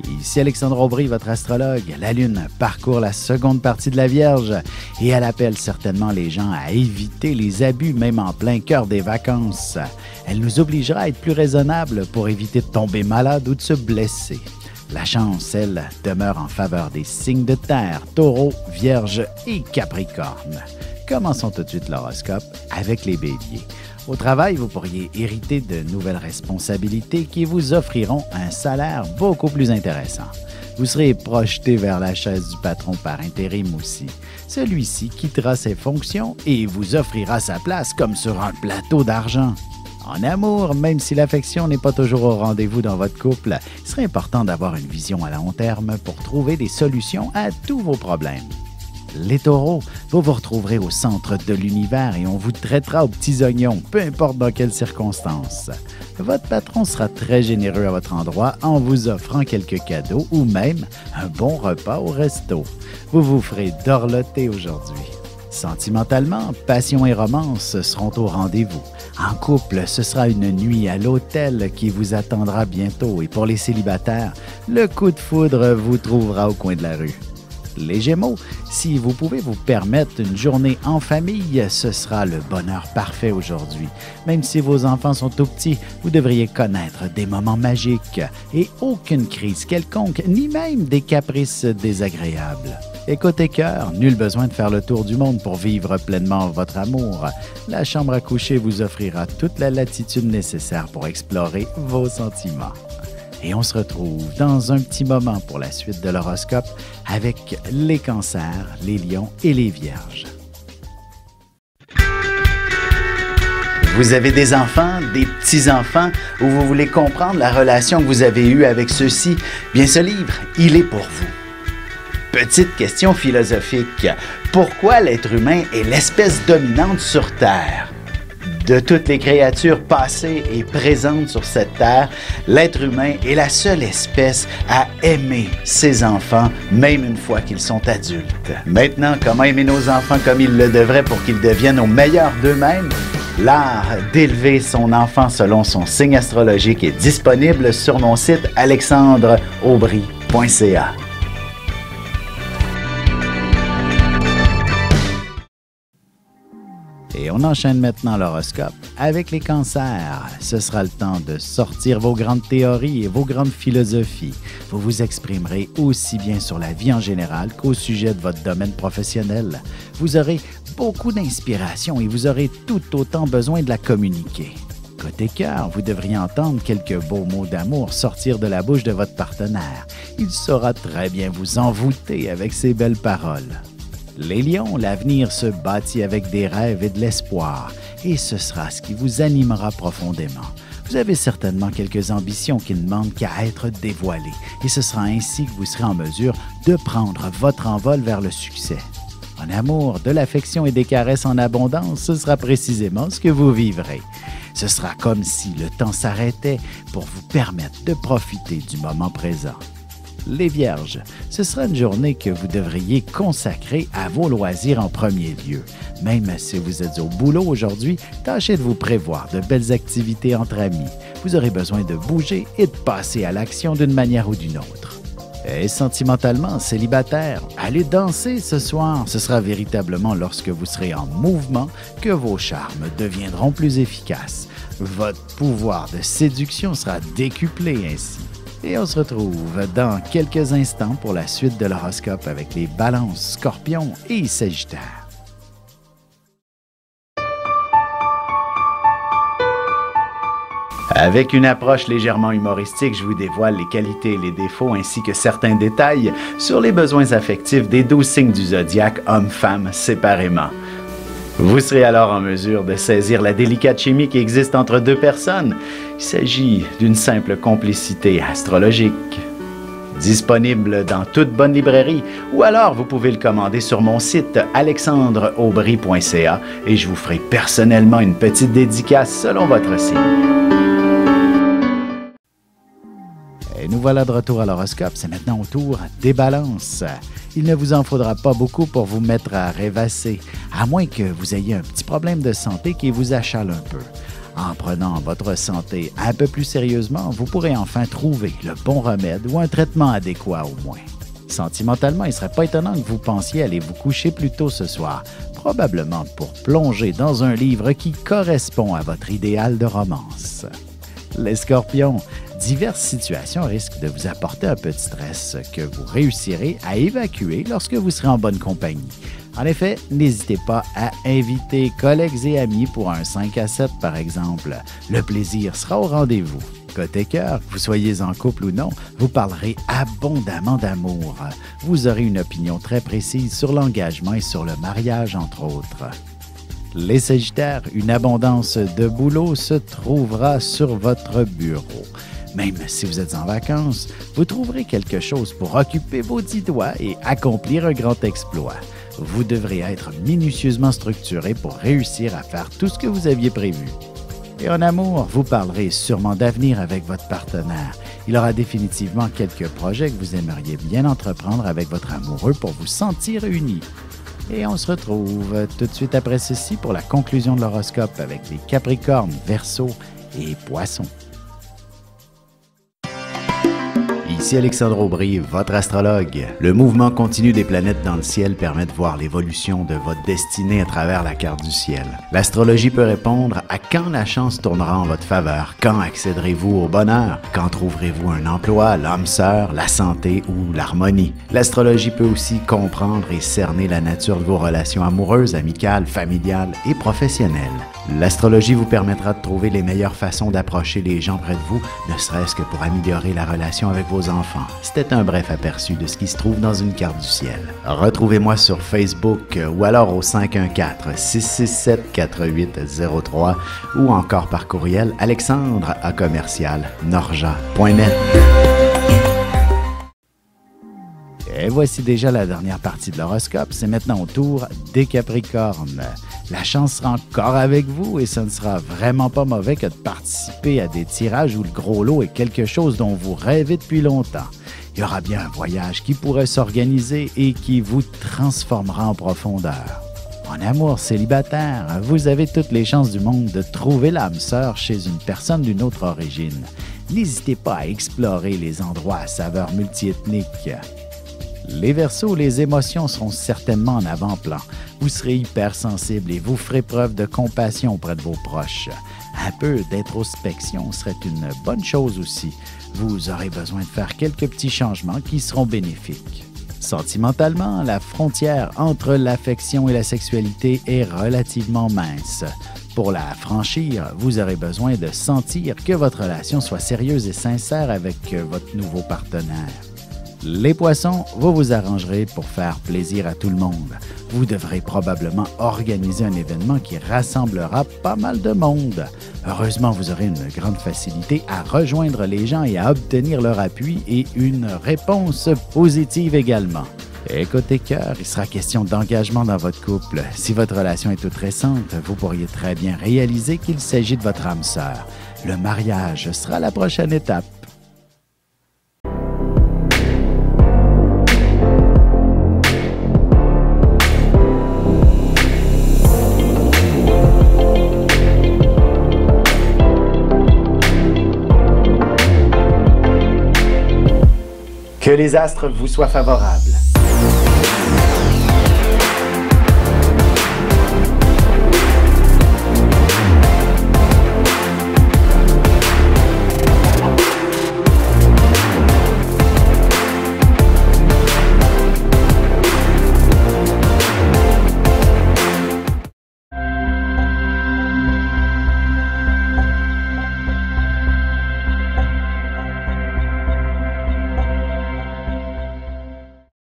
Ici Alexandre Aubry, votre astrologue. La Lune parcourt la seconde partie de la Vierge et elle appelle certainement les gens à éviter les abus même en plein cœur des vacances. Elle nous obligera à être plus raisonnables pour éviter de tomber malade ou de se blesser. La chance, elle, demeure en faveur des signes de terre, Taureau, Vierge et Capricorne. Commençons tout de suite l'horoscope avec les Béliers. Au travail, vous pourriez hériter de nouvelles responsabilités qui vous offriront un salaire beaucoup plus intéressant. Vous serez projeté vers la chaise du patron par intérim aussi. Celui-ci quittera ses fonctions et vous offrira sa place comme sur un plateau d'argent. En amour, même si l'affection n'est pas toujours au rendez-vous dans votre couple, il serait important d'avoir une vision à long terme pour trouver des solutions à tous vos problèmes. Les taureaux, vous vous retrouverez au centre de l'univers et on vous traitera aux petits oignons, peu importe dans quelles circonstances. Votre patron sera très généreux à votre endroit en vous offrant quelques cadeaux ou même un bon repas au resto. Vous vous ferez dorloter aujourd'hui. Sentimentalement, passion et romance seront au rendez-vous. En couple, ce sera une nuit à l'hôtel qui vous attendra bientôt et pour les célibataires, le coup de foudre vous trouvera au coin de la rue. Les Gémeaux, si vous pouvez vous permettre une journée en famille, ce sera le bonheur parfait aujourd'hui. Même si vos enfants sont tout petits, vous devriez connaître des moments magiques et aucune crise quelconque, ni même des caprices désagréables. Et côté cœur, nul besoin de faire le tour du monde pour vivre pleinement votre amour. La chambre à coucher vous offrira toute la latitude nécessaire pour explorer vos sentiments. Et on se retrouve dans un petit moment pour la suite de l'horoscope avec les cancers, les lions et les vierges. Vous avez des enfants, des petits-enfants, ou vous voulez comprendre la relation que vous avez eue avec ceux-ci? Bien, ce livre, il est pour vous. Petite question philosophique. Pourquoi l'être humain est l'espèce dominante sur Terre? De toutes les créatures passées et présentes sur cette terre, l'être humain est la seule espèce à aimer ses enfants, même une fois qu'ils sont adultes. Maintenant, comment aimer nos enfants comme ils le devraient pour qu'ils deviennent au meilleur d'eux-mêmes? L'art d'élever son enfant selon son signe astrologique est disponible sur mon site alexandreaubry.ca. Et on enchaîne maintenant l'horoscope avec les cancers. Ce sera le temps de sortir vos grandes théories et vos grandes philosophies. Vous vous exprimerez aussi bien sur la vie en général qu'au sujet de votre domaine professionnel. Vous aurez beaucoup d'inspiration et vous aurez tout autant besoin de la communiquer. Côté cœur, vous devriez entendre quelques beaux mots d'amour sortir de la bouche de votre partenaire. Il saura très bien vous envoûter avec ses belles paroles. Les lions, l'avenir se bâtit avec des rêves et de l'espoir, et ce sera ce qui vous animera profondément. Vous avez certainement quelques ambitions qui ne demandent qu'à être dévoilées, et ce sera ainsi que vous serez en mesure de prendre votre envol vers le succès. En amour, de l'affection et des caresses en abondance, ce sera précisément ce que vous vivrez. Ce sera comme si le temps s'arrêtait pour vous permettre de profiter du moment présent. Les Vierges, ce sera une journée que vous devriez consacrer à vos loisirs en premier lieu. Même si vous êtes au boulot aujourd'hui, tâchez de vous prévoir de belles activités entre amis. Vous aurez besoin de bouger et de passer à l'action d'une manière ou d'une autre. Et sentimentalement, célibataire, allez danser ce soir. Ce sera véritablement lorsque vous serez en mouvement que vos charmes deviendront plus efficaces. Votre pouvoir de séduction sera décuplé ainsi. Et on se retrouve dans quelques instants pour la suite de l'horoscope avec les balances, scorpions et sagittaires. Avec une approche légèrement humoristique, je vous dévoile les qualités et les défauts ainsi que certains détails sur les besoins affectifs des 12 signes du zodiaque, hommes-femmes séparément. Vous serez alors en mesure de saisir la délicate chimie qui existe entre deux personnes. Il s'agit d'une simple complicité astrologique. Disponible dans toute bonne librairie ou alors vous pouvez le commander sur mon site alexandreaubry.ca et je vous ferai personnellement une petite dédicace selon votre signe. Et nous voilà de retour à l'horoscope. C'est maintenant au tour des balances. Il ne vous en faudra pas beaucoup pour vous mettre à rêvasser, à moins que vous ayez un petit problème de santé qui vous achale un peu. En prenant votre santé un peu plus sérieusement, vous pourrez enfin trouver le bon remède ou un traitement adéquat au moins. Sentimentalement, il ne serait pas étonnant que vous pensiez aller vous coucher plus tôt ce soir, probablement pour plonger dans un livre qui correspond à votre idéal de romance. Les Scorpions, diverses situations risquent de vous apporter un peu de stress que vous réussirez à évacuer lorsque vous serez en bonne compagnie. En effet, n'hésitez pas à inviter collègues et amis pour un 5 à 7 par exemple. Le plaisir sera au rendez-vous. Côté cœur, que vous soyez en couple ou non, vous parlerez abondamment d'amour. Vous aurez une opinion très précise sur l'engagement et sur le mariage, entre autres. Les Sagittaires, une abondance de boulot se trouvera sur votre bureau. Même si vous êtes en vacances, vous trouverez quelque chose pour occuper vos 10 doigts et accomplir un grand exploit. Vous devrez être minutieusement structuré pour réussir à faire tout ce que vous aviez prévu. Et en amour, vous parlerez sûrement d'avenir avec votre partenaire. Il aura définitivement quelques projets que vous aimeriez bien entreprendre avec votre amoureux pour vous sentir unis. Et on se retrouve tout de suite après ceci pour la conclusion de l'horoscope avec les Capricornes, Verseaux et Poissons. Ici Alexandre Aubry, votre astrologue. Le mouvement continu des planètes dans le ciel permet de voir l'évolution de votre destinée à travers la carte du ciel. L'astrologie peut répondre à quand la chance tournera en votre faveur, quand accéderez-vous au bonheur, quand trouverez-vous un emploi, l'âme sœur, la santé ou l'harmonie. L'astrologie peut aussi comprendre et cerner la nature de vos relations amoureuses, amicales, familiales et professionnelles. L'astrologie vous permettra de trouver les meilleures façons d'approcher les gens près de vous, ne serait-ce que pour améliorer la relation avec vos enfants. C'était un bref aperçu de ce qui se trouve dans une carte du ciel. Retrouvez-moi sur Facebook ou alors au 514-667-4803 ou encore par courriel alexandre@norja.net. Et voici déjà la dernière partie de l'horoscope. C'est maintenant au tour des Capricornes. La chance sera encore avec vous et ce ne sera vraiment pas mauvais que de participer à des tirages où le gros lot est quelque chose dont vous rêvez depuis longtemps. Il y aura bien un voyage qui pourrait s'organiser et qui vous transformera en profondeur. En amour célibataire, vous avez toutes les chances du monde de trouver l'âme sœur chez une personne d'une autre origine. N'hésitez pas à explorer les endroits à saveur multiethnique. Les Verseaux, les émotions seront certainement en avant-plan. Vous serez hypersensible et vous ferez preuve de compassion auprès de vos proches. Un peu d'introspection serait une bonne chose aussi. Vous aurez besoin de faire quelques petits changements qui seront bénéfiques. Sentimentalement, la frontière entre l'affection et la sexualité est relativement mince. Pour la franchir, vous aurez besoin de sentir que votre relation soit sérieuse et sincère avec votre nouveau partenaire. Les Poissons, vous vous arrangerez pour faire plaisir à tout le monde. Vous devrez probablement organiser un événement qui rassemblera pas mal de monde. Heureusement, vous aurez une grande facilité à rejoindre les gens et à obtenir leur appui et une réponse positive également. Et côté cœur, il sera question d'engagement dans votre couple. Si votre relation est toute récente, vous pourriez très bien réaliser qu'il s'agit de votre âme sœur. Le mariage sera la prochaine étape. Que les astres vous soient favorables.